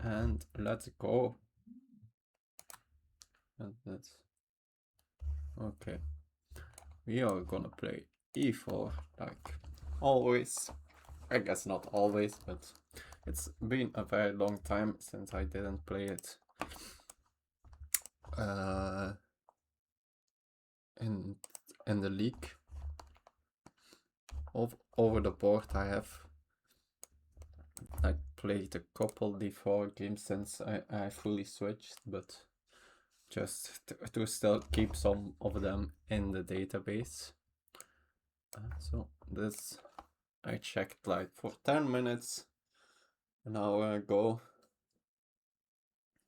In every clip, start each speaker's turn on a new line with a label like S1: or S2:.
S1: And let's go. And that's okay. We are gonna play e4 like always. I guess not always, but it's been a very long time since I didn't play it. In the league. Over the board I have played a couple d4 games since I fully switched, but just to still keep some of them in the database. So this I checked like for 10 minutes an hour ago.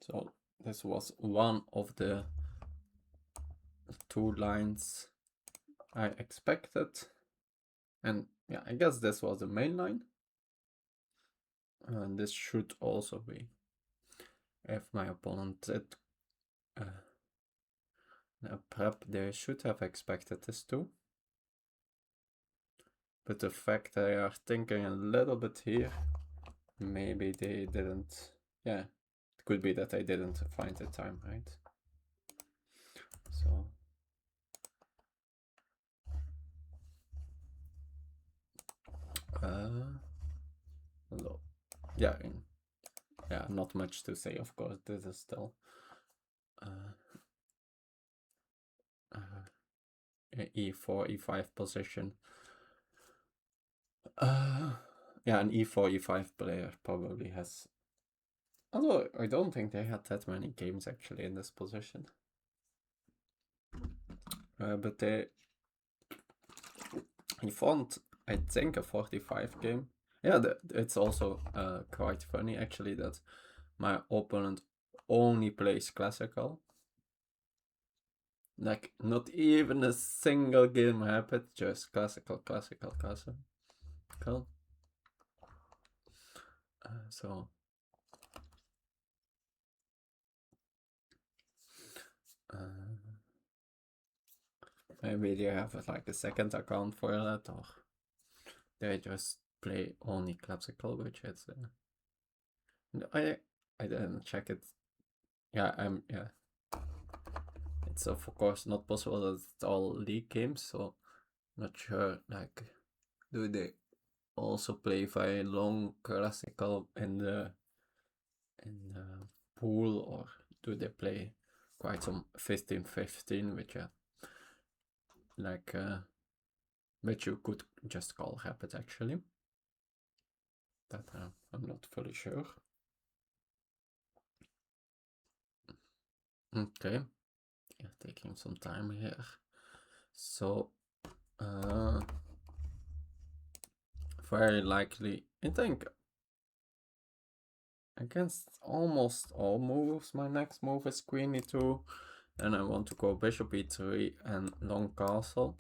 S1: So this was one of the 2 lines I expected. And yeah, I guess this was the main line. And this should also be, if my opponent did prep, they should have expected this too. But the fact they are thinking a little bit here, maybe they didn't, yeah, it could be that I didn't find the time right. So yeah, not much to say, of course. This is still e4, e5 position. Yeah, an e4, e5 player probably has, although I don't think they had that many games actually in this position. But he found, I think, a 45 game. Yeah, it's also quite funny actually that my opponent only plays classical. Like, not even a single game happened, just classical. So maybe they have like a second account for that, or they just play only classical, which is I didn't check it. Yeah, yeah. It's of course not possible that it's all league games, so not sure. Like, do they also play very long classical in the pool, or do they play quite some 15-15, which like which you could just call rapid actually? That I'm not fully sure. Okay, yeah, taking some time here. So very likely, I think against almost all moves, my next move is queen e2, and I want to go bishop e3 and long castle,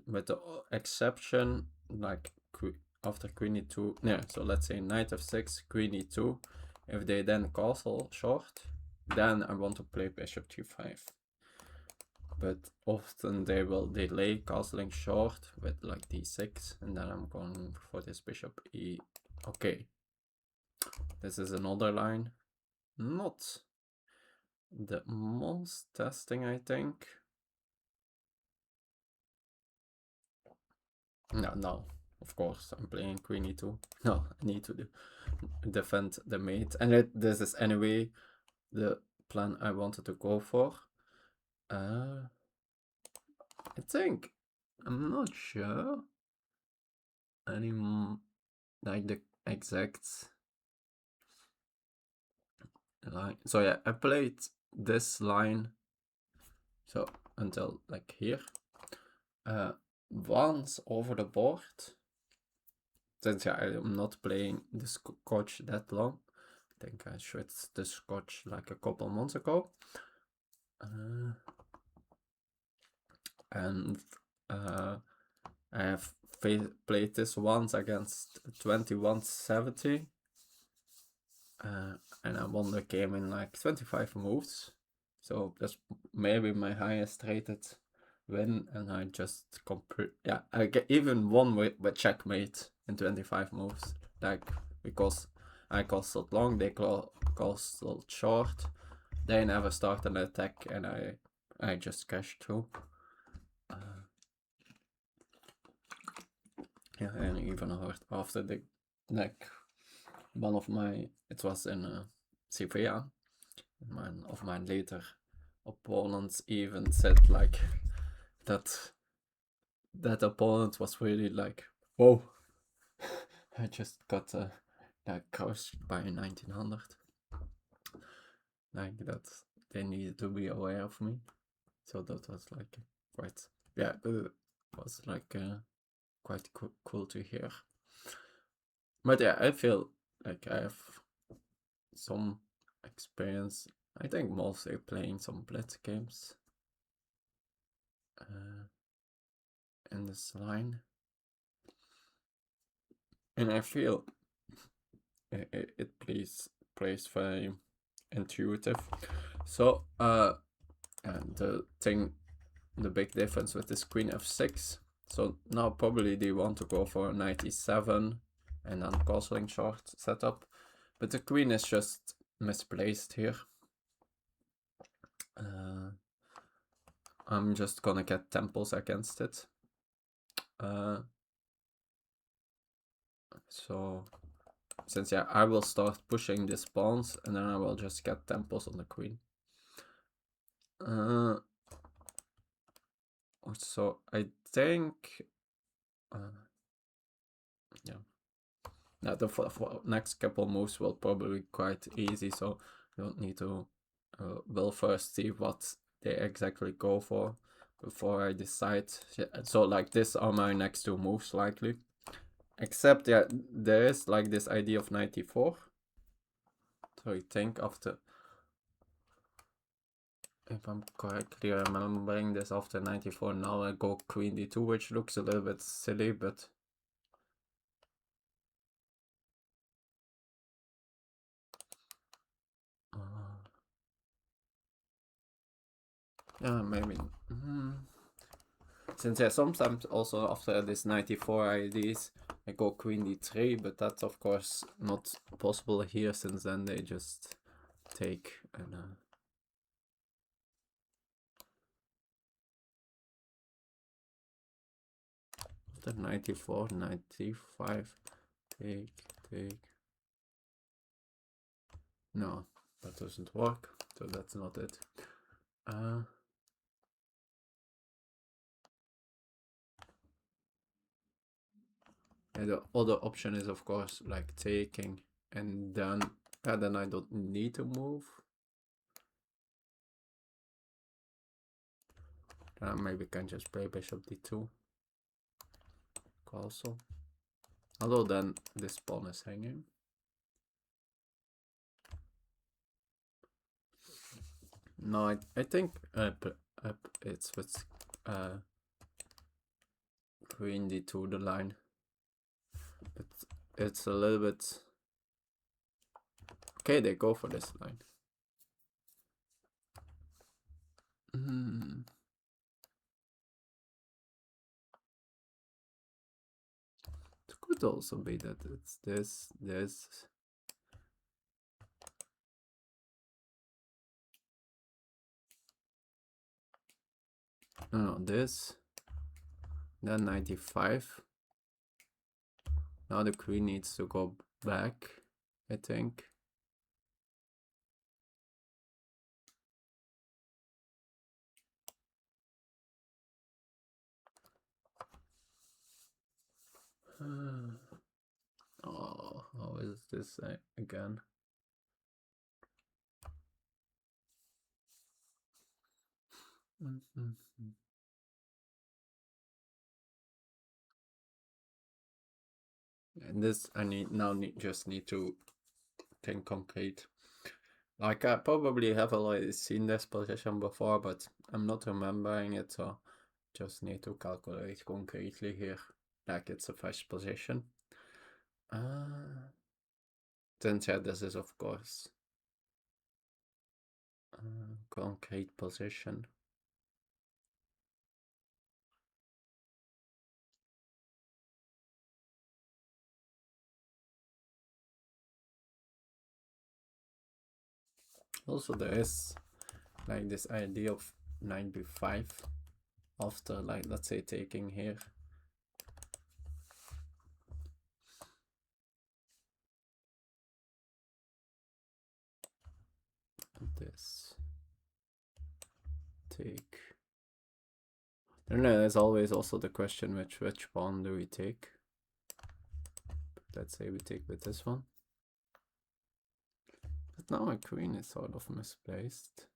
S1: with the exception like after queen e2, yeah, so let's say knight f6, queen e2. If they then castle short, then I want to play bishop g5. But often they will delay castling short with like d6, and then I'm going for this bishop e. Okay, this is another line, not the most testing, I think. No, of course I'm playing queen e2. No, I need to defend the mate, and this is anyway the plan I wanted to go for. I think, I'm not sure anymore, like the exact line. So yeah, I played this line, so until like here, once over the board, since yeah, I'm not playing the Scotch that long. I think I switched the Scotch like a couple months ago. And I have played this once against 2170. And I won the game in like 25 moves. So that's maybe my highest rated win, and I just yeah, I even won with checkmate in 25 moves, like, because I castled long, they castled short. They never started an attack, and I just cashed through. Yeah, and even heard after the like one of my, it was in Sevilla, one of my later opponents even said like that opponent was really like, whoa, I just got like crushed by 1900. Like that, they needed to be aware of me. So that was like quite, yeah, was like quite cool to hear. But yeah, I feel like I have some experience. I think mostly playing some blitz games in this line, and I feel it plays very intuitive. So and the big difference with this queen f6. So now probably they want to go for a 97 and then castling short setup, but the queen is just misplaced here. I'm just gonna get temples against it. So since yeah, I will start pushing these pawns and then I will just get temples on the queen. So I think yeah. Now the next couple moves will probably be quite easy, so you don't need to. We'll first see what they exactly go for before I decide. So like this are my next two moves likely. Except yeah, there is like this idea of 94. So I think after, if I'm correctly remembering this, after 94 now I go queen d2, which looks a little bit silly, but yeah, maybe. Since yeah, sometimes also after this 94 IDs I go queen d3, but that's of course not possible here, since then they just take and after 94, 95, take. No, that doesn't work, so that's not it. And the other option is of course like taking, and then I don't need to move. Maybe can just play bishop d2 castle. Although then this pawn is hanging. No, I think it's with queen d2 the line, but it's a little bit. Okay, they go for this line. It could also be that it's this. No, this. Then 95. Now the queen needs to go back, I think. Oh, how is this again? And this I just need to think concrete. Like I probably have already seen this position before, but I'm not remembering it, so just need to calculate concretely here. Like it's a fresh position. Since yeah, this is of course concrete position. Also there is like this idea of knight b5 after, like, let's say taking here. This take. Then there's always also the question which pawn do we take. Let's say we take with this one. But now my queen is sort of misplaced.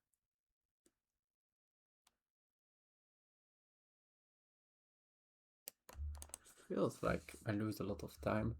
S1: Feels like I lose a lot of time.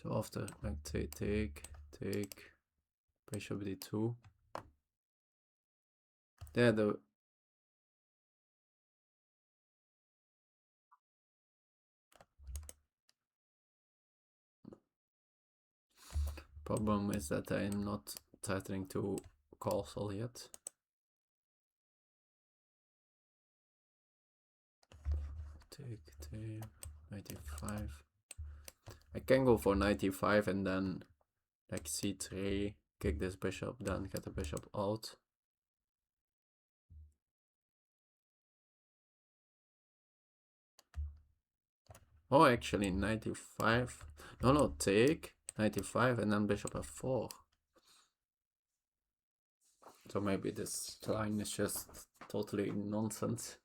S1: So after, like, take, bishop d2. There, the problem is that I'm not threatening to castle yet. Take, 95. I can go for 95 and then like c3, kick this bishop, then get the bishop out. Oh, actually 95. No, take 95 and then bishop f4. So maybe this line is just totally nonsense.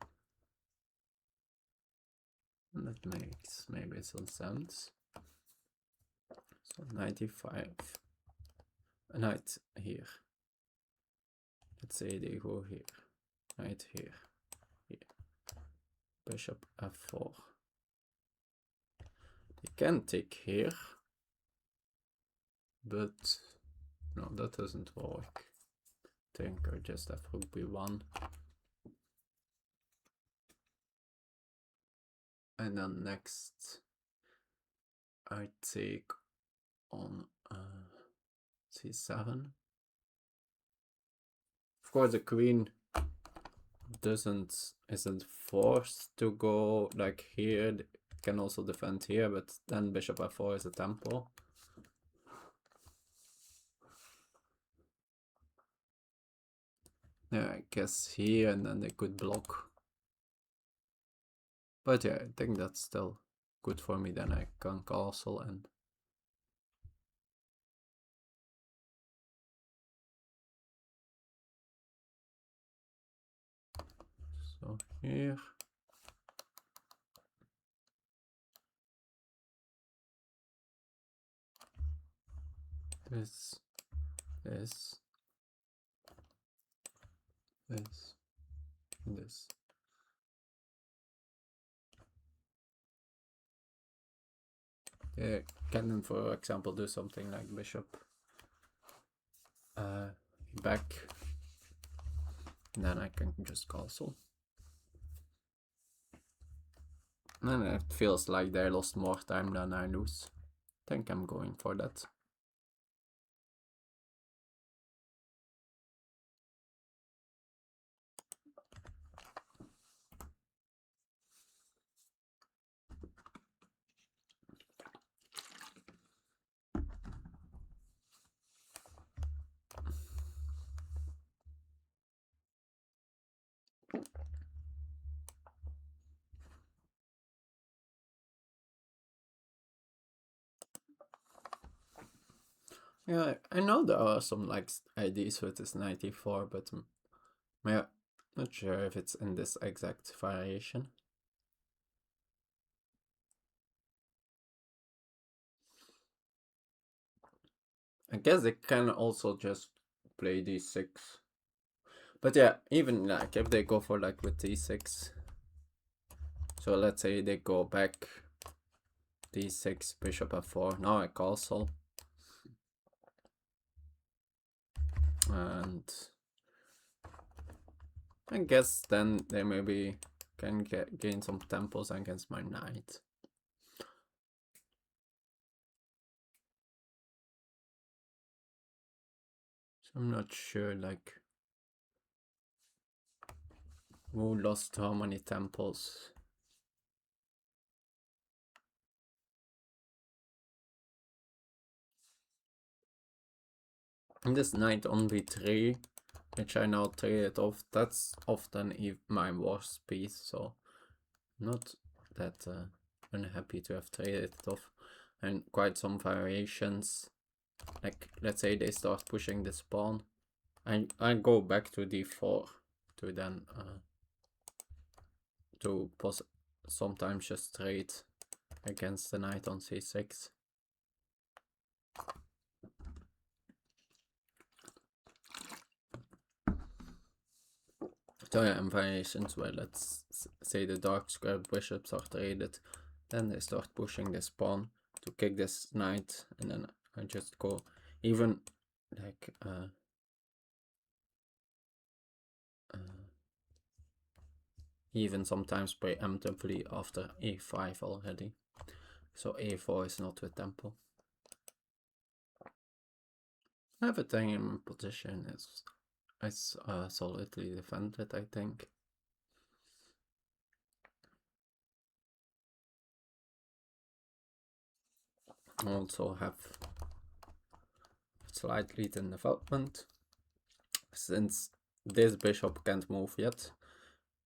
S1: And that makes maybe some sense. So 95. A knight here. Let's say they go here. Knight here. Bishop f4. They can take here. But no, that doesn't work. I think I just have rook b1. And then next I take on c7. Of course the queen isn't forced to go like here. It can also defend here, but then bishop f4 is a tempo. Yeah, I guess here, and then they could block. But yeah, I think that's still good for me. Then I can castle and so here. This. Yeah, can, for example, do something like bishop back, and then I can just castle. And it feels like they lost more time than I lose. I think I'm going for that. Yeah, I know there are some like ideas with this 94, but yeah, not sure if it's in this exact variation. I guess they can also just play d6. But yeah, even like if they go for like with d6. So let's say they go back d6, bishop f4. Now I castle. And I guess then they maybe can gain some tempos against my knight. So I'm not sure like who lost how many tempos. And this knight on b3, which I now traded off, that's often my worst piece, so not that unhappy to have traded it off. And quite some variations, like let's say they start pushing this pawn, I go back to d4 to then to sometimes just trade against the knight on c6. So yeah, and variations where let's say the dark square bishops are traded, then they start pushing this pawn to kick this knight, and then I just go even like even sometimes preemptively after a5 already. So a4 is not with tempo. Everything in my position is solidly defended, I think. Also have slight lead in development. Since this bishop can't move yet,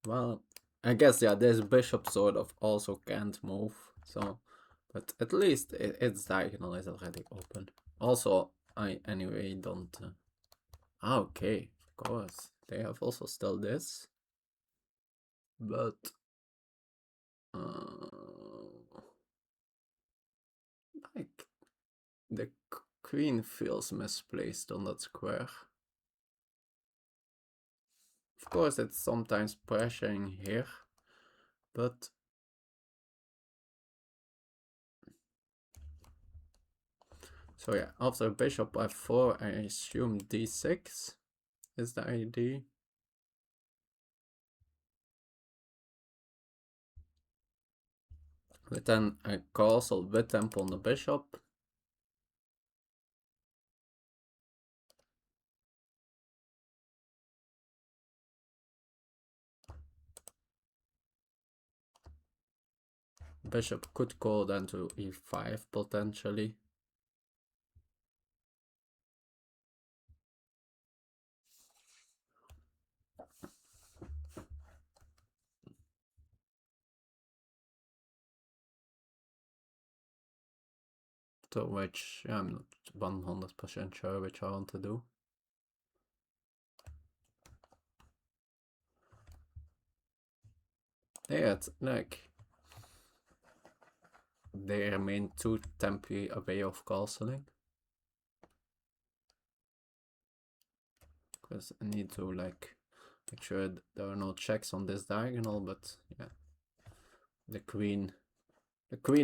S1: well, I guess yeah, this bishop sort of also can't move, so, but at least its diagonal is already open. Also, I anyway don't, okay, of course, they have also still this, but, like, the queen feels misplaced on that square. Of course, it's sometimes pressuring here, but so yeah, after bishop f4, I assume d6 is the idea. But then a castle with tempo on the bishop. Bishop could go then to e5 potentially. To which I'm not 100% sure which I want to do. Yeah, it's like they remain too tempi away of castling. Because I need to like make sure there are no checks on this diagonal, but yeah. The queen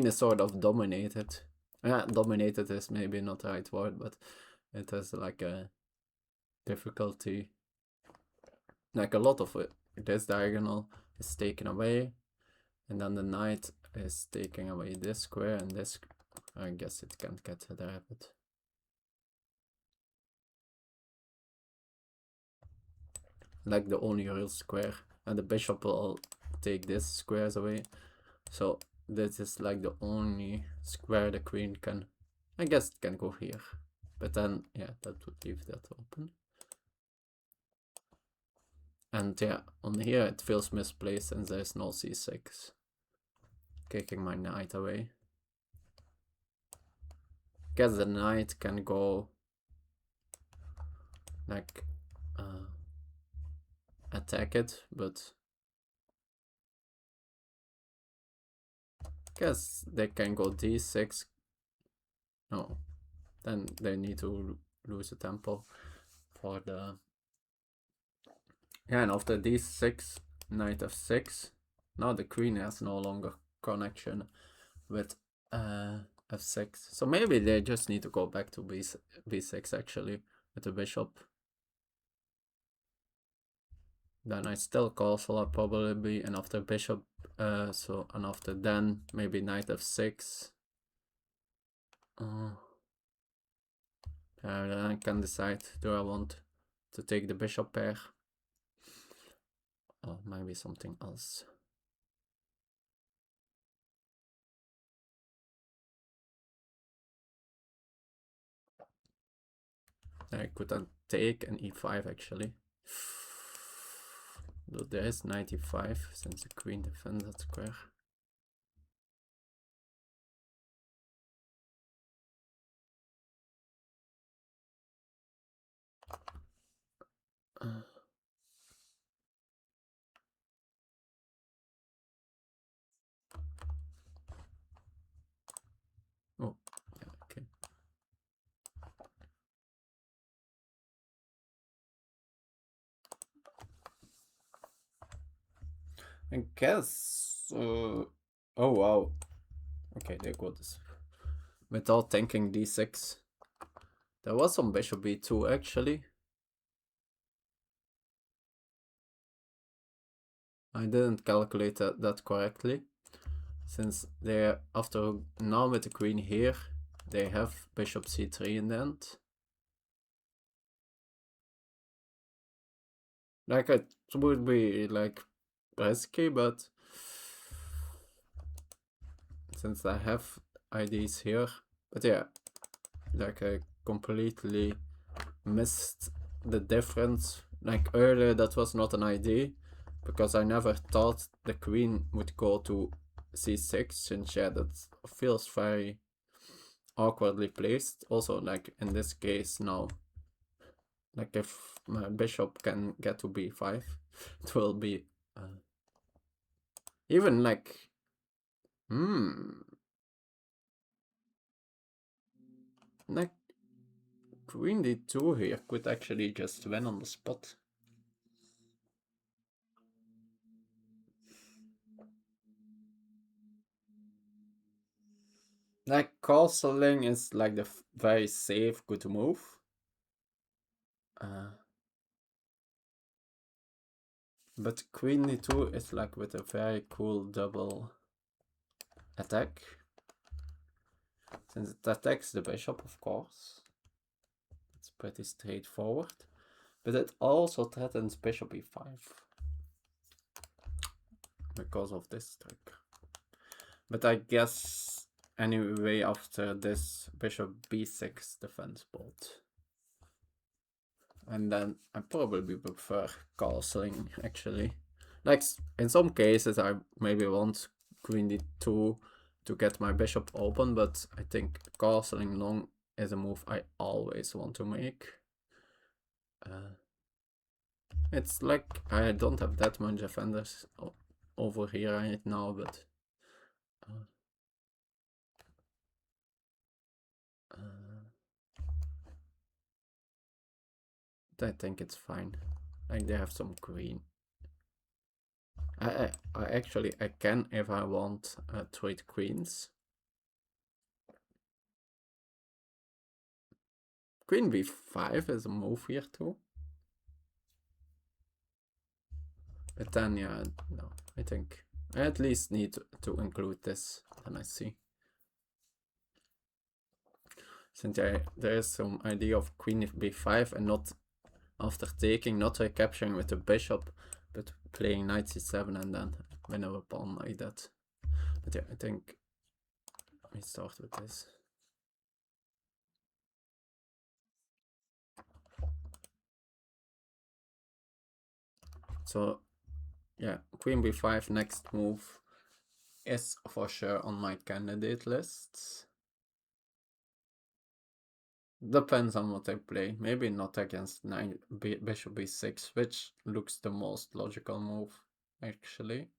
S1: is sort of dominated. Yeah, dominated is maybe not the right word, but it has like a difficulty. Like a lot of it, this diagonal is taken away, and then the knight is taking away this square, and this, I guess it can't get there, but like the only real square, and the bishop will take this squares away. So this is like the only square the queen can, I guess it can go here, but then yeah, that would leave that open. And yeah, on here it feels misplaced since there's no c6. Kicking my knight away. Guess the knight can go like attack it, but guess they can go d6. No, then they need to lose a tempo for the, yeah, and after d6, knight f6. Now the queen has no longer connection with f6. So maybe they just need to go back to b6 actually with the bishop. Then I still castle up probably, and after bishop, and after then maybe knight f6. Then I can decide, do I want to take the bishop pair? Or maybe something else. I could then take an e5 actually. Though there is knight e5 since the queen defends that square. Oh, yeah, okay. I guess. Oh wow. Okay, there goes this. Without thinking d6. There was some bishop b2 actually. I didn't calculate that correctly. Since they're after now with the queen here, they have bishop c3 in the end. Like it would be like risky, but since I have ideas here, but yeah, like I completely missed the difference. Like earlier that was not an idea, because I never thought the queen would go to c6, since yeah, that feels very awkwardly placed. Also, like in this case now, like if my bishop can get to b5, it will be even like like queen d2 here could actually just win on the spot. Like castling is like the very safe good move. But queen d2 is like with a very cool double attack. Since it attacks the bishop, of course. It's pretty straightforward. But it also threatens bishop e5. Because of this trick. But I guess anyway after this bishop b6 defense bolt. And then I probably prefer castling actually. Like in some cases I maybe want queen d2 to get my bishop open, but I think castling long is a move I always want to make. It's like I don't have that much defenders over here right now, but I think it's fine. Like they have some queen. I actually I can, if I want, trade queens. Queen b5 is a move here too. But then yeah, no, I think I at least need to include this, and I see. Since there is some idea of queen b5 and not after taking, not recapturing with the bishop, but playing knight c7 and then win a pawn like that. But yeah, I think let me start with this. So yeah, queen b5 next move is for sure on my candidate lists. Depends on what I play. Maybe not against bishop b6, which looks the most logical move, actually.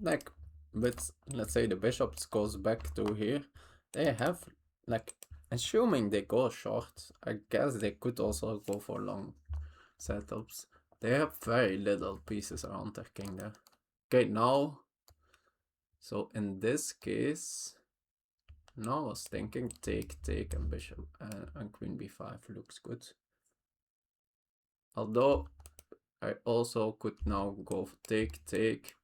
S1: Like, but let's say the bishop goes back to here. They have, like, assuming they go short, I guess they could also go for long setups. They have very little pieces around their king there. Okay, now, so in this case, now I was thinking take, and bishop and queen b5 looks good. Although I also could now go for take,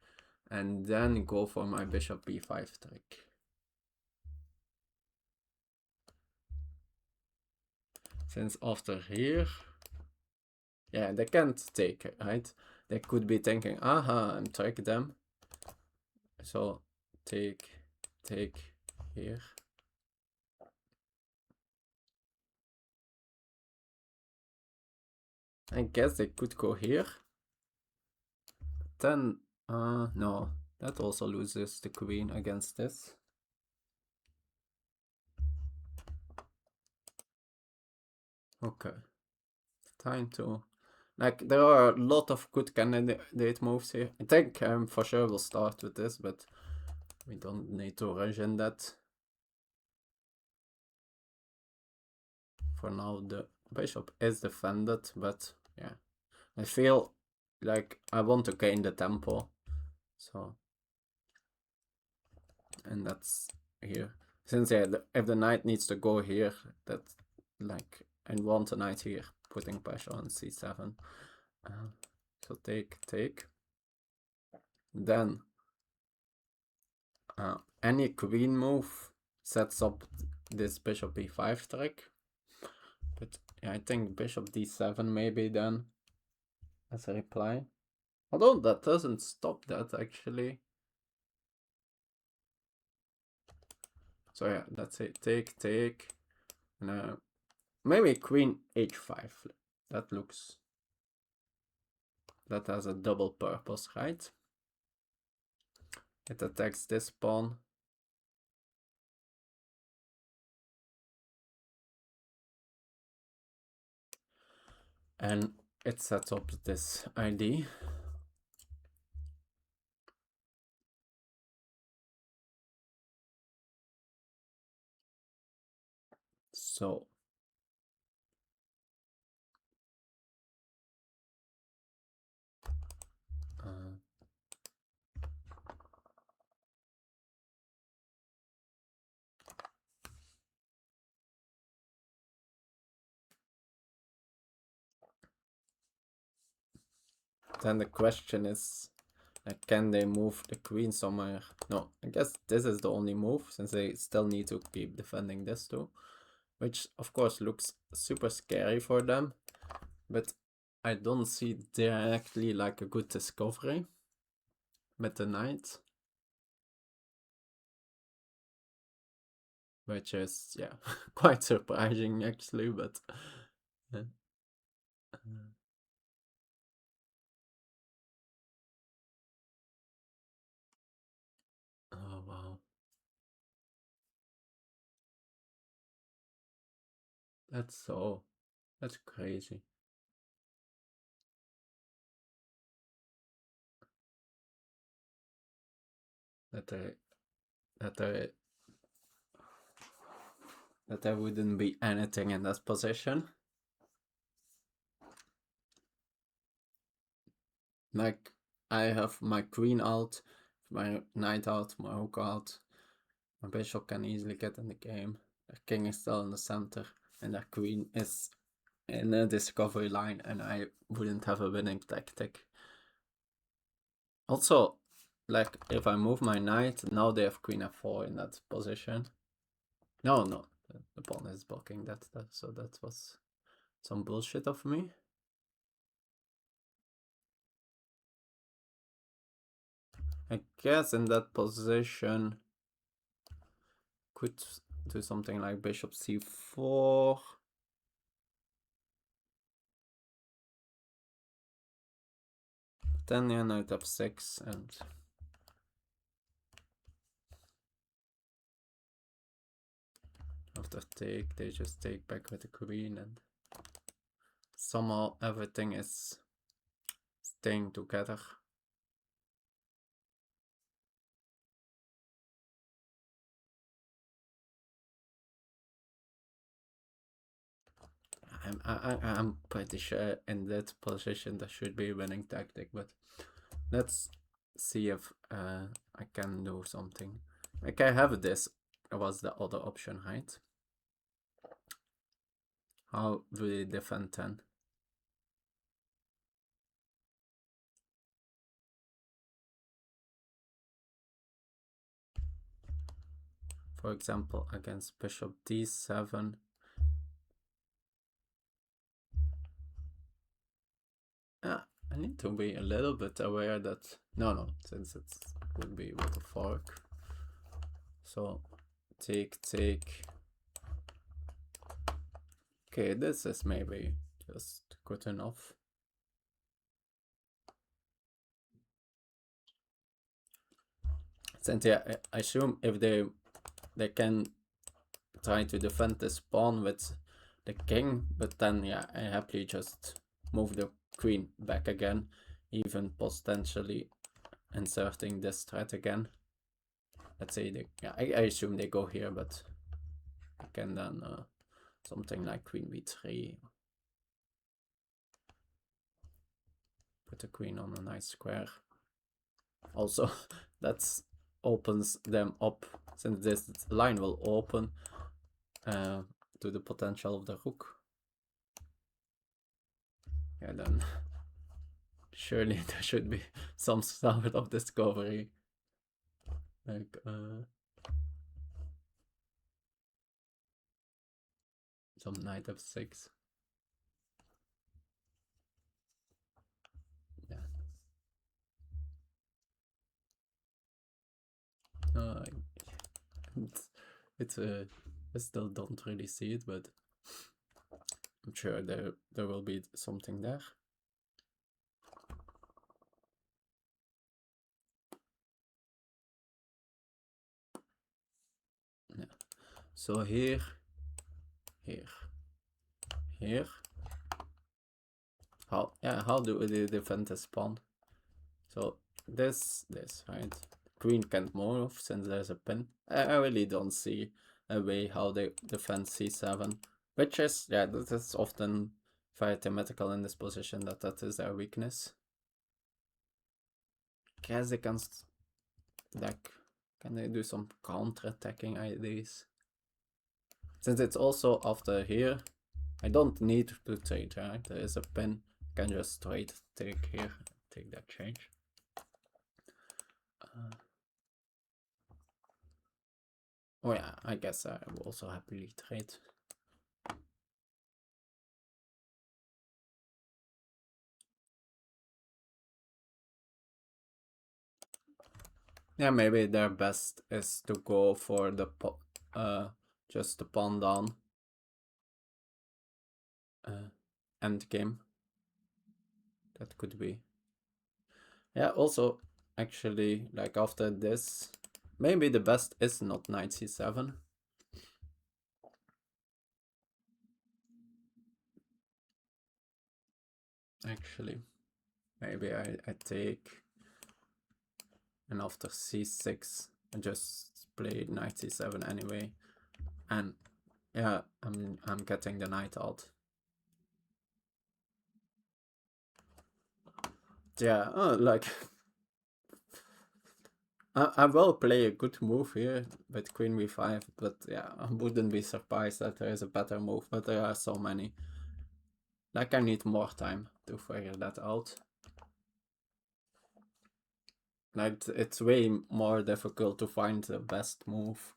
S1: and then go for my bishop b5 trick. Since after here, yeah, they can't take it, right? They could be thinking, aha, I'm trick them. So take here. I guess they could go here. Then, no, that also loses the queen against this. Okay, time to, like, there are a lot of good candidate moves here. I think for sure we'll start with this, but we don't need to rush in that. For now, the bishop is defended, but yeah, I feel like I want to gain the tempo, so, and that's here. Since yeah, if the knight needs to go here, that, like, I want a knight here, putting pressure on c7. So take. Then any queen move sets up this bishop b5 trick. But yeah, I think bishop d7 maybe then as a reply. Although that doesn't stop that actually. So yeah, that's it. Take. And maybe queen h5. That looks, that has a double purpose, right? It attacks this pawn. And it sets up this ID. So then the question is, like, can they move the queen somewhere? No, I guess this is the only move, since they still need to keep defending this too. Which, of course, looks super scary for them. But I don't see directly, like, a good discovery with the knight. Which is, yeah, quite surprising, actually, but... Yeah. Oh, wow. That's crazy. That there wouldn't be anything in that position. Like, I have my queen out, my knight out, my rook out. My bishop can easily get in the game. The king is still in the center, and the queen is in a discovery line, and I wouldn't have a winning tactic. Also, like, if I move my knight, now they have queen f4 in that position. No, the pawn is blocking that, so that was some bullshit of me. I guess in that position, could do something like bishop c4. Then yeah, knight f6, and after take, they just take back with the queen, and somehow everything is staying together. I'm pretty sure in that position that should be winning tactic, but let's see if I can do something. Like I have this was the other option, right? How do they defend 10? For example, against bishop d7. I need to be a little bit aware that no, since it would be with a fork. So take. Okay, this is maybe just good enough. Since yeah, I assume if they can try to defend this pawn with the king, but then yeah, I happily just move the queen back again, even potentially inserting this threat again. Let's say they, yeah, I assume they go here, but I can then something like queen b3, put the queen on a nice square. Also, that opens them up, since this line will open to the potential of the rook. Yeah, then surely there should be some sort of discovery. Like, some knight f6. Yeah. Uh, it's I still don't really see it, but I'm sure there will be something there. Yeah. So here. How do we defend this pawn? So this, right? Queen can't move since there's a pin. I really don't see a way how they defend c7, which is, yeah, that is often very thematical in this position, that is their weakness. Guess they can, like, can they do some counter-attacking ideas? Since it's also after here, I don't need to trade, right? There is a pin, I can just straight take here, take that change. Oh yeah, I guess I will also happily trade. Yeah, maybe their best is to go for the just the pawn down end game. That could be. Yeah, also actually, like after this, maybe the best is not knight c7. Actually, maybe I take, and after c6 I just play knight c7 anyway, and yeah, I'm getting the knight out. Yeah, like I will play a good move here with queen b5, but yeah, I wouldn't be surprised that there is a better move, but there are so many. Like I need more time to figure that out. Like it's way more difficult to find the best move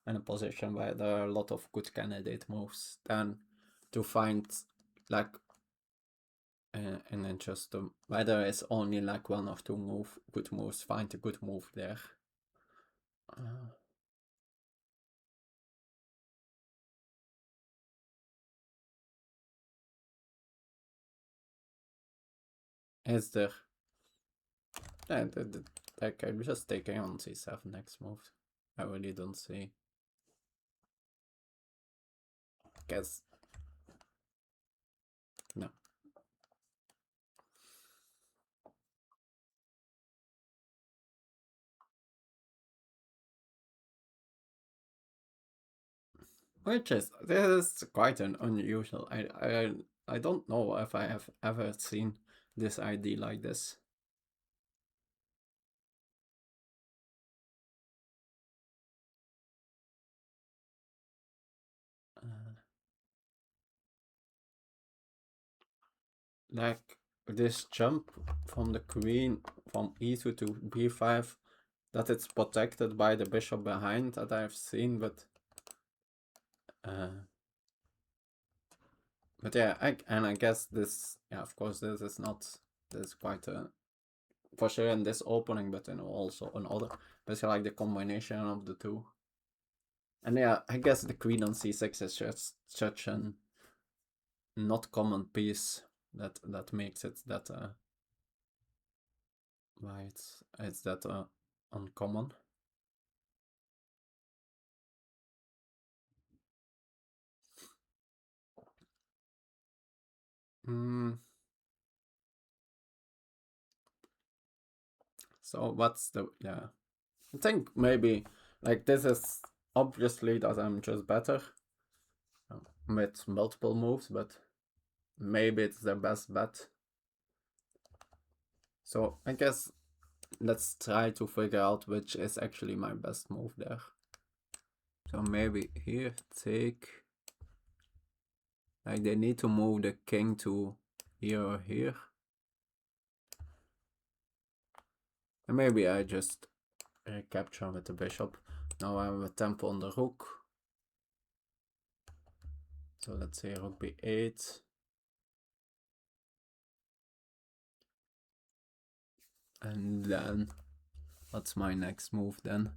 S1: in a position where there are a lot of good candidate moves than to find like and then just where there is only like one or two good moves, find a good move there. Is there? Yeah, like I'm just taking on c7 next move. I really don't see. Guess no. Which is this is quite an unusual. I don't know if I have ever seen this ID like this. Uh, like this jump from the queen from e2 to b5, that it's protected by the bishop behind that I've seen, uh, but yeah, I guess this, yeah, of course, this is not, this is quite a, for sure in this opening, but then also another, basically like the combination of the two. And yeah, I guess the queen on c6 is just such an not common piece that makes it that why it's that uncommon. Mm, so what's the, yeah, I think maybe like this is obviously that I'm just better with multiple moves, but maybe it's the best bet. So I guess let's try to figure out which is actually my best move there. So maybe here, take, like they need to move the king to here or here. And maybe I just capture with the bishop. Now I have a tempo on the rook. So let's say rook b8. And then, what's my next move then?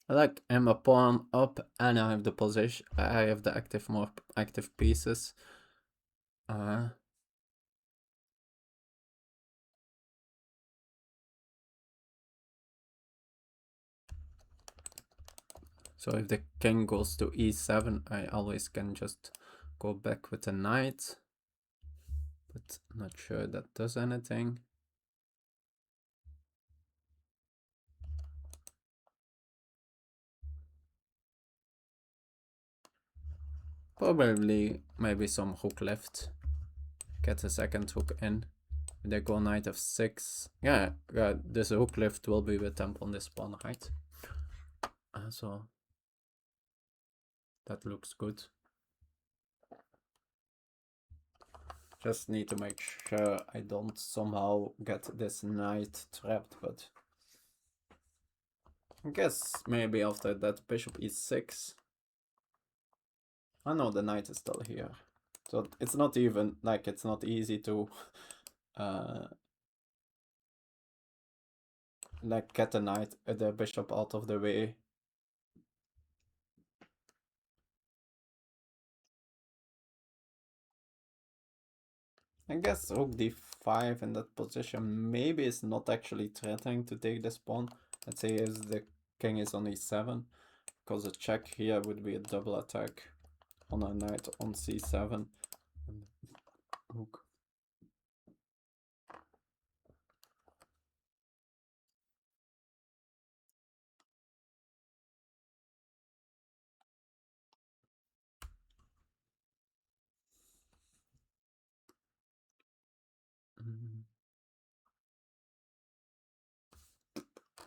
S1: Like I'm a pawn up and I have the position, I have the active, more active pieces. So if the king goes to e7, I always can just go back with the knight. But not sure that does anything. Probably maybe some rook left. Get a second rook in. They go knight f6. Yeah, this rook left will be with tempo on this pawn, right? So that looks good. Just need to make sure I don't somehow get this knight trapped, but I guess maybe after that bishop e6. I know the knight is still here. So it's not even, like, it's not easy to like get the knight, the bishop out of the way. I guess rook d5 in that position maybe is not actually threatening to take this pawn. Let's say if the king is on e7, because a check here would be a double attack on a knight on c7. And rook.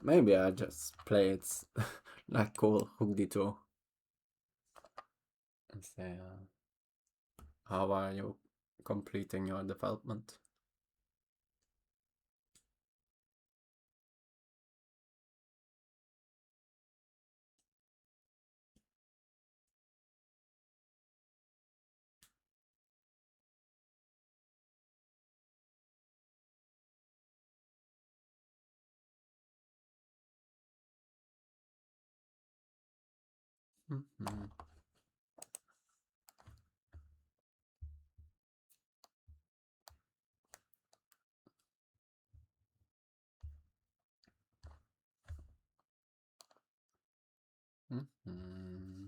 S1: Maybe I just play it like cool rook d2 and say, how are you completing your development? Mm-hmm. Mm-hmm.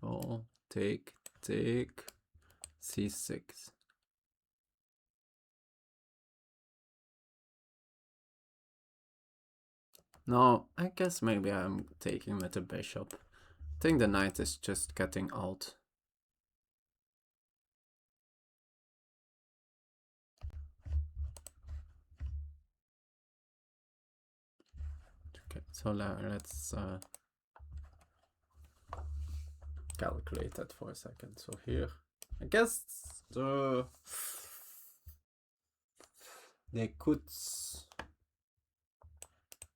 S1: Oh, take c6. No, I guess maybe I'm taking with the bishop. I think the knight is just getting out. Okay, so let's calculate that for a second. So here, I guess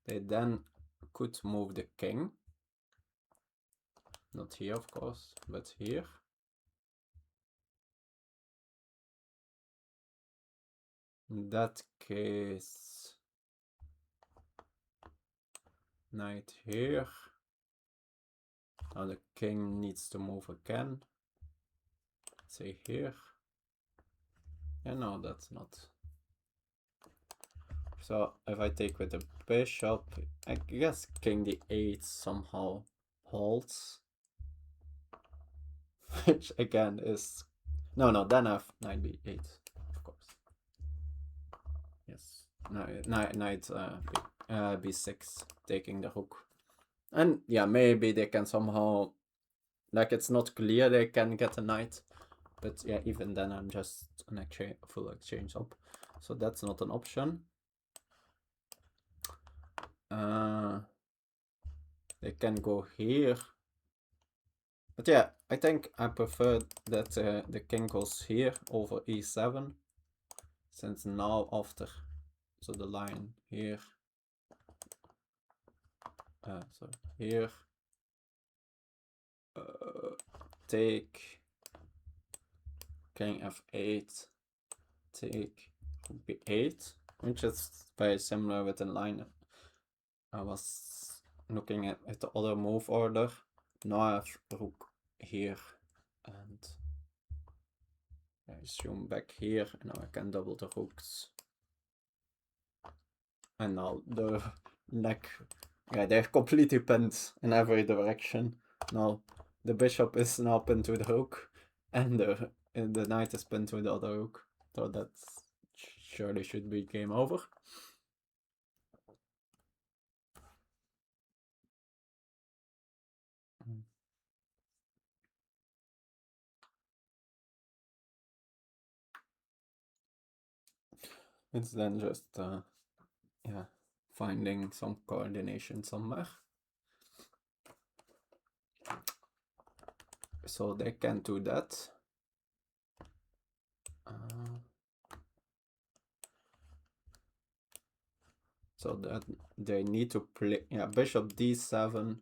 S1: they then could move the king. Not here, of course, but here. In that case, knight here. Now the king needs to move again. Say here. Yeah, no, that's not. So if I take with the bishop, I guess king d8 somehow holds. Which again is... No, then I have knight b8, of course. Yes, knight b6, taking the rook. And yeah, maybe they can somehow... Like, it's not clear they can get a knight. But yeah, even then I'm just an full exchange up. So that's not an option. They can go here. But yeah, I think I prefer that the king goes here over e7. Since now after, so the line here, so here, take king f8, take b8, which is very similar with the line I was looking at the other move order. Now I have rook here, and I assume back here, and now I can double the rooks. And now the neck, yeah, they're completely pinned in every direction. Now the bishop is now pinned to the rook, and the knight is pinned to the other rook. So that surely should be game over. It's then just yeah, finding some coordination somewhere. So they can do that. So that they need to play, yeah, bishop d7.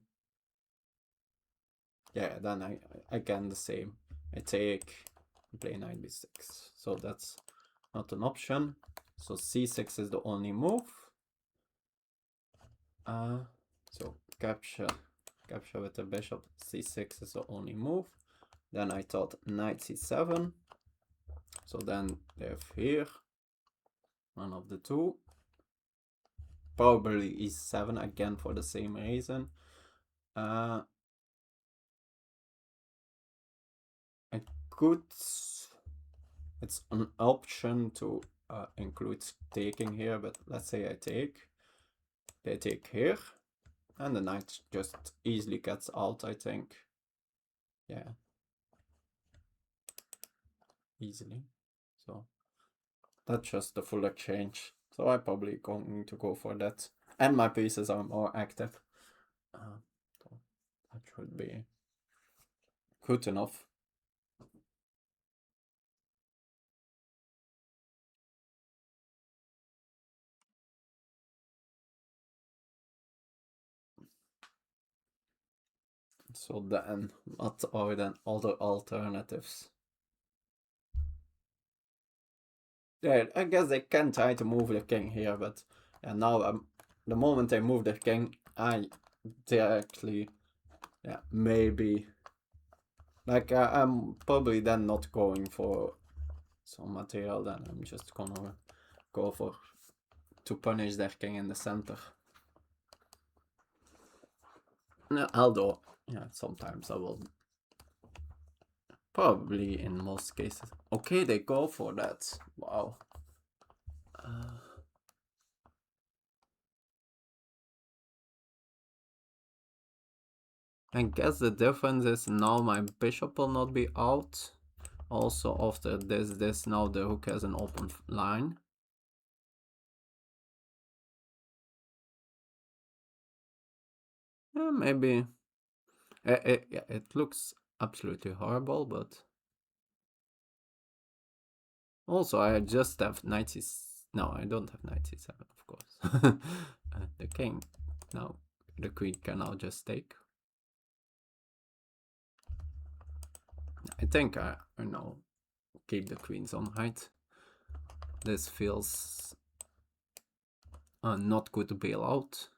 S1: Yeah, then I again the same. I take, play knight b6. So that's not an option. So c6 is the only move. So capture with the bishop. c6 is the only move. Then I thought knight c7. So then they have here one of the two. Probably e7 again for the same reason. I could... It's an option to include taking here, but let's say I take. They take here, and the knight just easily gets out, I think. Yeah. Easily. So that's just the full exchange. So I'm probably going to go for that. And my pieces are more active. So that should be good enough. So then, what are then other alternatives? Yeah, I guess they can try to move the king here, but yeah, now the moment I move the king, I directly, yeah, maybe, like I'm probably then not going for some material, then I'm just gonna go for to punish their king in the center. No, although, yeah, sometimes I will. Probably in most cases. Okay, they go for that. Wow. I guess the difference is now my bishop will not be out. Also after this now the rook has an open line. Yeah, maybe. It looks absolutely horrible, but also I just have knight no, I don't have knight c7, of course. The king. Now the queen can now just take. I think I know keep the queens on height. This feels not good to bail out.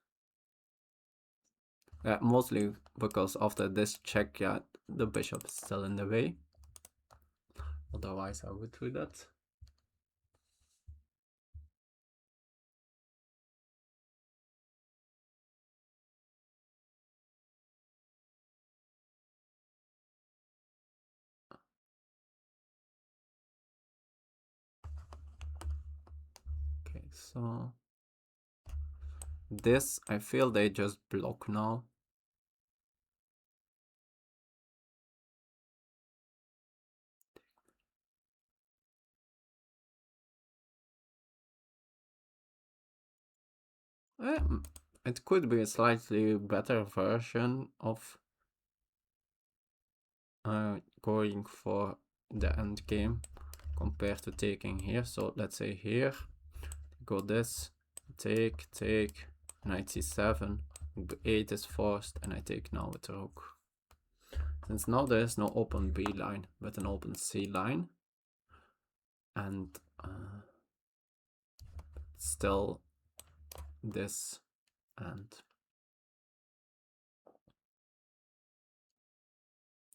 S1: Mostly because after this check, yeah, the bishop is still in the way. Otherwise I would do that. Okay, so this, I feel they just block now. It could be a slightly better version of going for the end game compared to taking here. So let's say here, go this, take, knight c7, 8 is forced, and I take now with the rook. Since now there is no open B line, but an open C line, and still this, and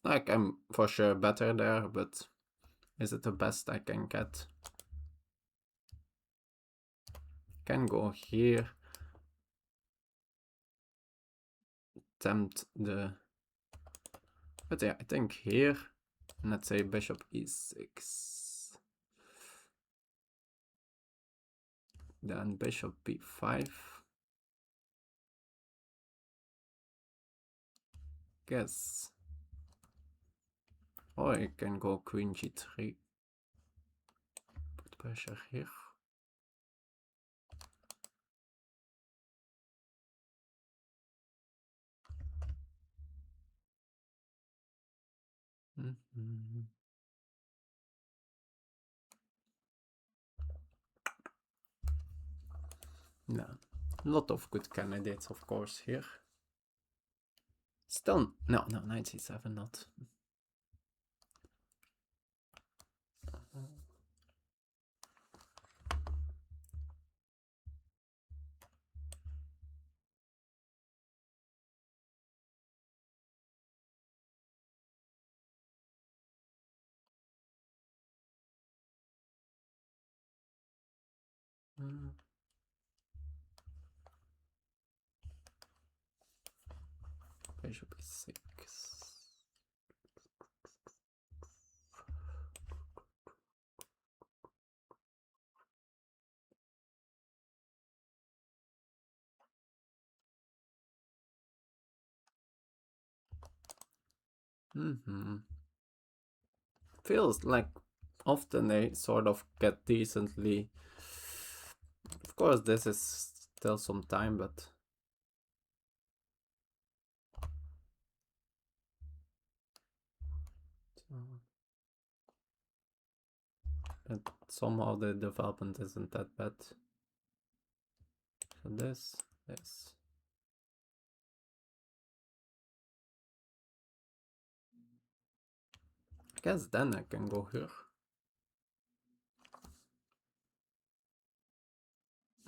S1: like I'm for sure better there, but is it the best I can get? Can go here, tempt the, but yeah, I think here, let's say bishop e6, then bishop b5, guess, or I can go queen g3, put pressure here. No, a lot of good candidates, of course, here. Still, no, 97, not. Bishop e6. Feels like often they sort of get decently. Of course, this is still some time, but somehow the development isn't that bad. So this. I guess then I can go here.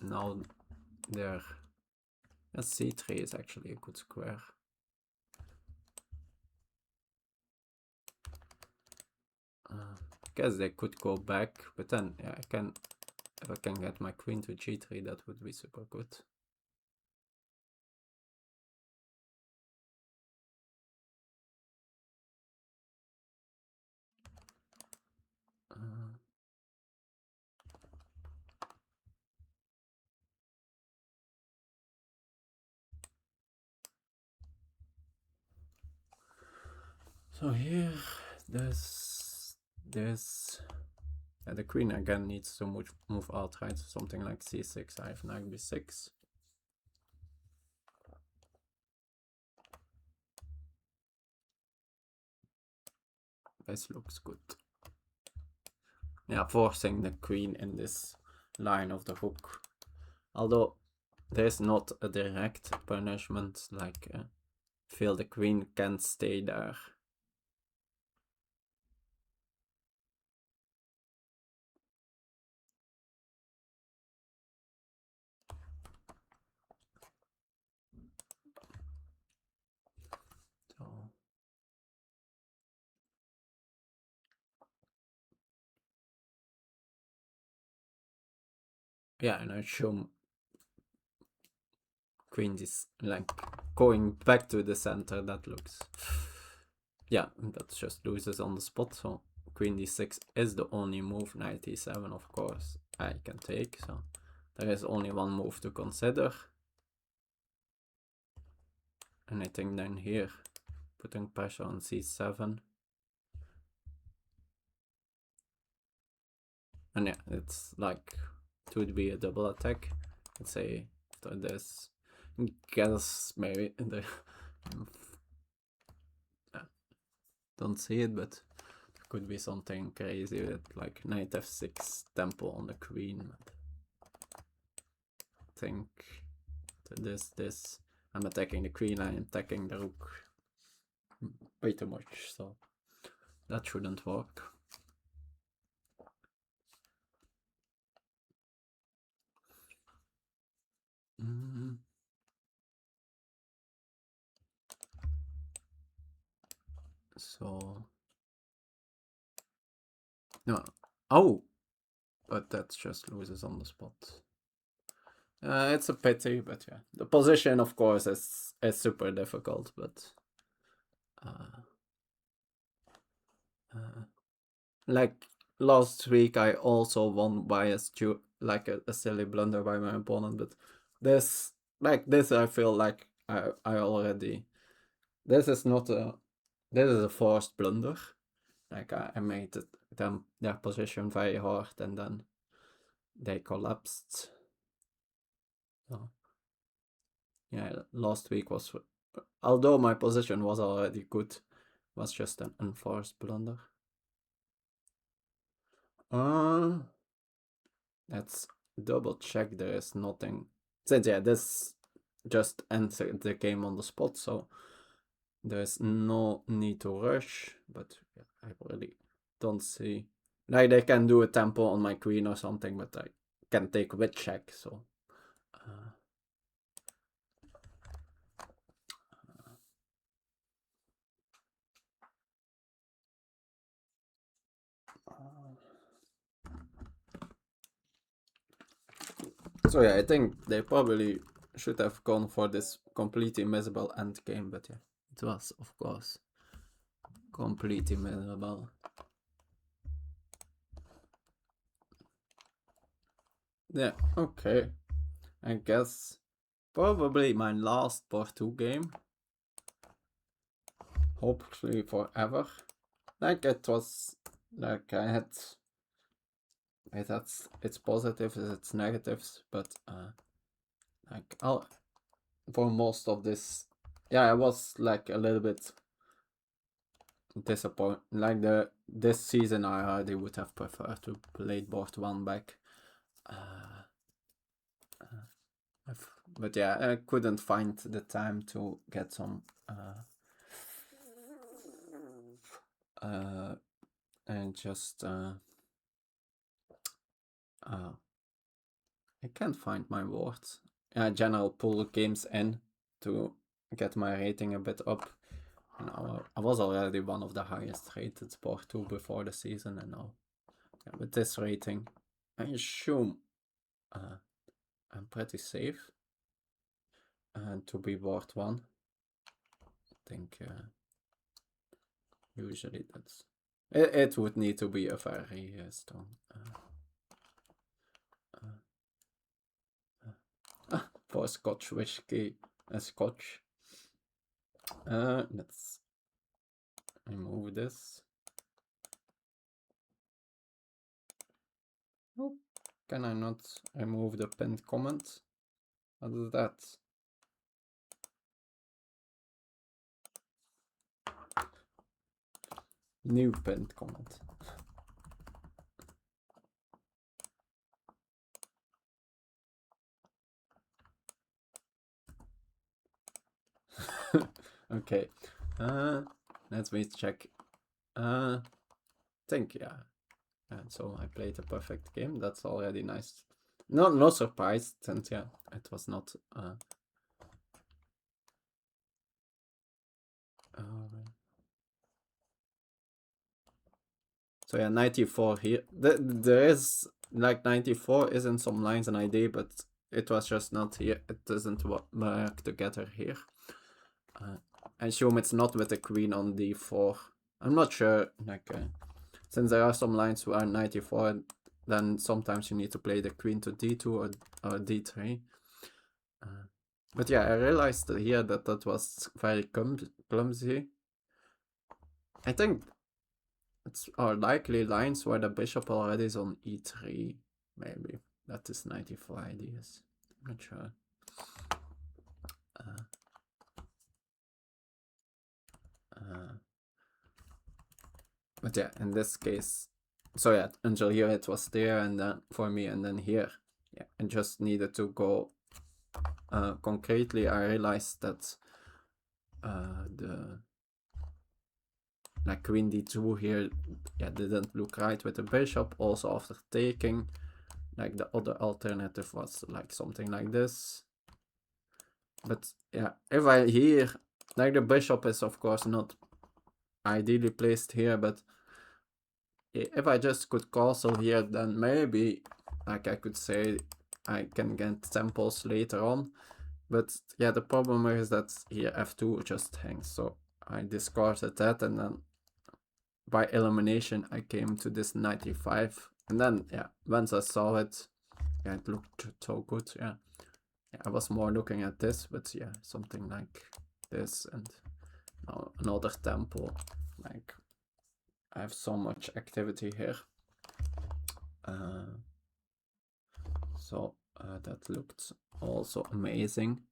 S1: Now there. C3 is actually a good square. Guess they could go back, but then yeah, I can, if I can get my queen to g3, that would be super good. So here, the queen again needs to move outright, something like c6. I have knight b6. This looks good. Yeah, forcing the queen in this line of the rook. Although there's not a direct punishment, like feel the queen can stay there. So yeah, and I assume queen is like going back to the center. That looks, yeah, that just loses on the spot. So queen d6 is the only move. Knight e7, of course, I can take. So there is only one move to consider. And I think then here, putting pressure on c7. And yeah, it's like, it would be a double attack. Let's say after this, guess maybe the don't see it, but there could be something crazy with like knight f6 tempo on the queen. I think this. I'm attacking the queen, I'm attacking the rook way too much, so that shouldn't work. So no, oh, but that just loses on the spot. It's a pity, but yeah, the position, of course, is super difficult, but like last week, I also won by a silly blunder by my opponent, but this, I feel like I already, this is not a, this is a forced blunder. Like I made them their position very hard, and then they collapsed. So yeah, last week was, although my position was already good, was just an enforced blunder. Let's double check there is nothing. Since yeah, this just ends the game on the spot, so there's no need to rush. But yeah, I really don't see, like, they can do a tempo on my queen or something, but I can take with check. So so yeah, I think they probably should have gone for this completely miserable end game, but yeah, it was, of course, completely miserable. Yeah, okay. I guess probably my last part 2 game. Hopefully forever. Like, it was, like, it had its positives, its negatives, but like, for most of this, yeah, I was like a little bit disappointed. Like, this season I already would have preferred to play board 1 back. But yeah, I couldn't find the time to get some and just I can't find my words. General pull games in to get my rating a bit up. And I was already one of the highest rated Sport 2 before the season, and now with this rating, I assume I'm pretty safe. And to be Ward 1, I think usually that's... It would need to be a very strong... for Scotch whiskey, a Scotch. Let's remove this. Oh, can I not remove the pinned comment? What is that? New pinned comment. Okay. Let me check. Think yeah. And so I played a perfect game. That's already nice. No surprise, since yeah, it was not. So yeah, 94 here. There is like 94 is in some lines an ID, but it was just not here. It doesn't work together here. I assume it's not with the queen on d4. I'm not sure. Like, since there are some lines who are 94, then sometimes you need to play the queen to d2 or d3. But yeah, I realized here that that was very clumsy. I think it's likely lines where the bishop already is on e3, maybe. That is 94 ideas. I'm not sure. But yeah, in this case, so yeah, until here it was there, and then for me, and then here, yeah, I just needed to go. Concretely, I realized that the like queen d2 here, yeah, didn't look right with the bishop. Also after taking, like the other alternative was like something like this. But yeah, if I here, like the bishop is of course not ideally placed here, but if I just could castle here, then maybe like I could say I can get temples later on. But yeah, the problem is that here f2 just hangs, so I discarded that, and then by elimination I came to this 95, and then yeah, once I saw it, yeah, it looked so good. Yeah, I was more looking at this, but yeah, something like this, and now another temple. Like, I have so much activity here. So that looked also amazing.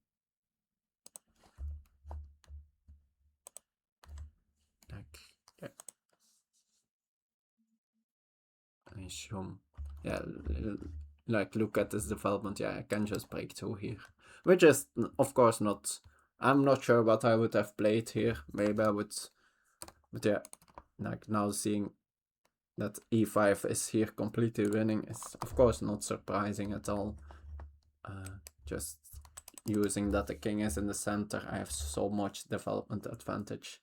S1: Like, yeah. I assume, yeah, like look at this development. Yeah, I can just break two here, which is of course not. I'm not sure what I would have played here. Maybe I would, but yeah, like now seeing that e5 is here completely winning is of course not surprising at all. Just using that the king is in the center, I have so much development advantage.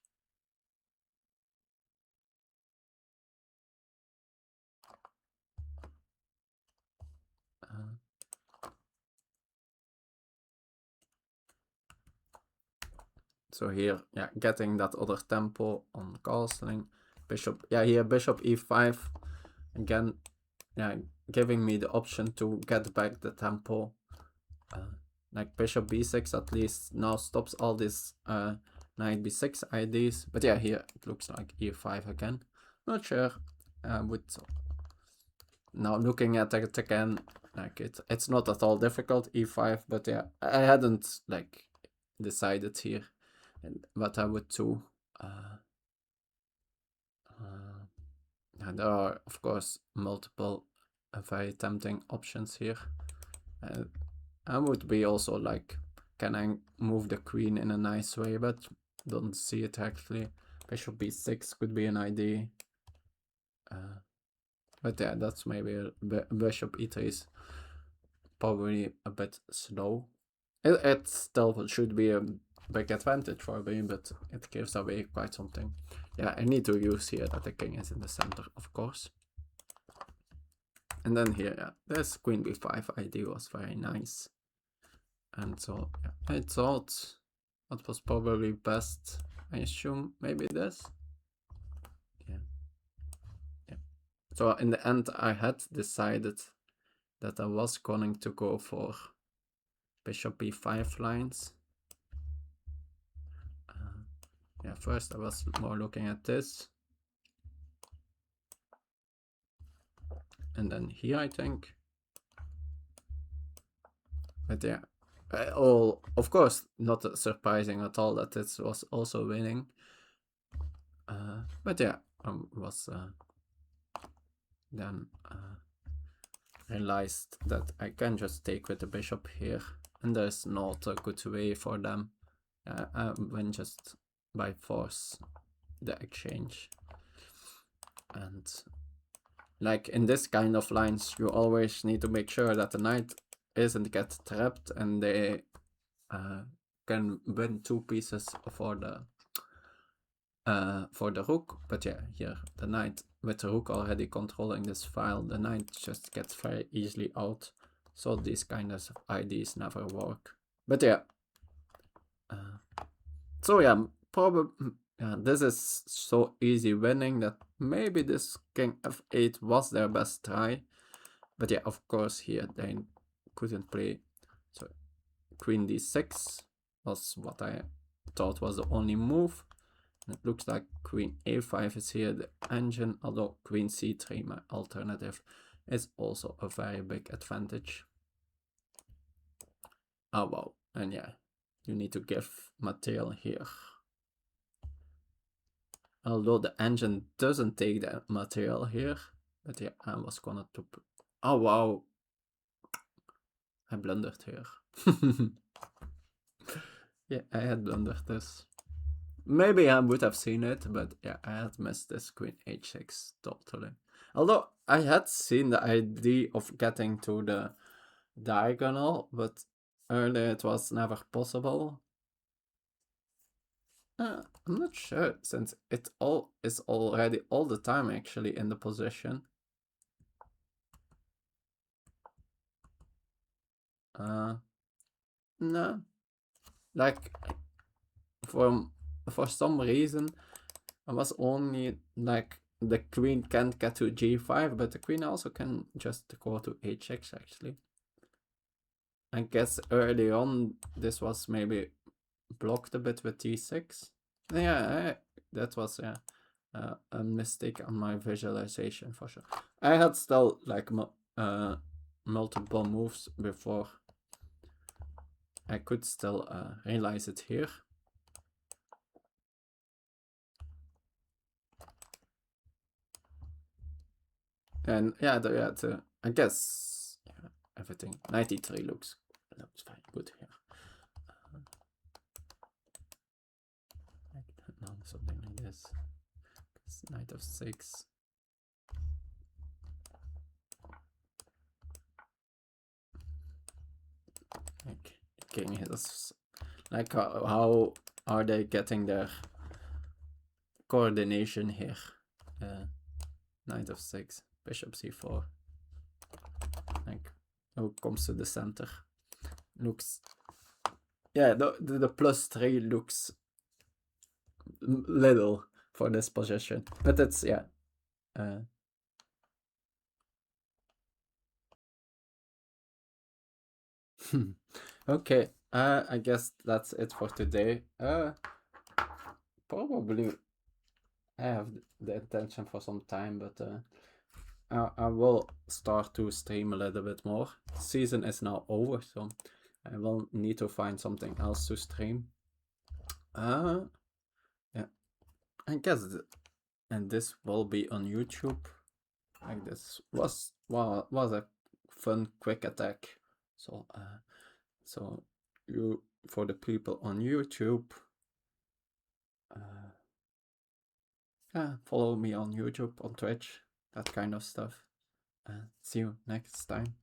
S1: So here, yeah, getting that other tempo on castling. Bishop, yeah, here bishop e5. Again, yeah, giving me the option to get back the tempo. Like bishop b6 at least now stops all these knight b6 ideas. But yeah, here it looks like e5 again. Not sure. With now looking at it again, like it's not at all difficult e5. But yeah, I hadn't like decided here what I would do. And there are of course multiple very tempting options here. I would be also like, can I move the queen in a nice way, but don't see it actually. Bishop b6 could be an idea. But yeah, that's maybe bishop e3 is probably a bit slow. It still should be a big advantage for me, but it gives away quite something. Yeah, I need to use here that the king is in the center, of course. And then here, yeah, this queen b5 idea was very nice. And so yeah, I thought what was probably best, I assume maybe this. Yeah. Yeah. So in the end, I had decided that I was going to go for bishop b5 lines. yeah, first I was more looking at this. And then here, I think. But yeah, of course, not surprising at all that this was also winning. But yeah, was then realized that I can just take with the bishop here, and there's not a good way for them. I win just by force the exchange. And like in this kind of lines, you always need to make sure that the knight isn't get trapped and they can win 2 pieces for the rook. But yeah, here the knight with the rook already controlling this file, the knight just gets very easily out. So these kind of ideas never work. But yeah, so yeah, probably this is so easy winning that maybe this king f8 was their best try. But yeah, of course here they couldn't play. So queen d6 was what I thought was the only move. And it looks like queen a5 is here the engine, although queen c3, my alternative, is also a very big advantage. Oh wow, and yeah, you need to give material here. Although the engine doesn't take the material here. But yeah, I was gonna to... Oh wow, I blundered here. Yeah, I had blundered this. Maybe I would have seen it, but yeah, I had missed this queen h6 totally. Although I had seen the idea of getting to the diagonal, but earlier it was never possible. I'm not sure, since it all is already all the time actually in the position. No, like for some reason I was only like the queen can't get to g5, but the queen also can just go to h6 actually. I guess early on this was maybe blocked a bit with t6. Yeah, that was a mistake on my visualization for sure. I had still like multiple moves before I could still realize it here. And yeah, I guess everything 93 looks very good here. No, something like this. It's knight of 6. Like king is like how are they getting their coordination here? Knight of 6, bishop c4. Like who comes to the center? Looks, yeah, the +3 looks little for this position, but it's yeah. Okay, I guess that's it for today. Probably I have the intention for some time, but I will start to stream a little bit more. Season is now over, so I will need to find something else to stream. Yeah, I guess, and this will be on YouTube. Like this was a fun quick attack. So so you, for the people on YouTube, follow me on YouTube, on Twitch, that kind of stuff. See you next time.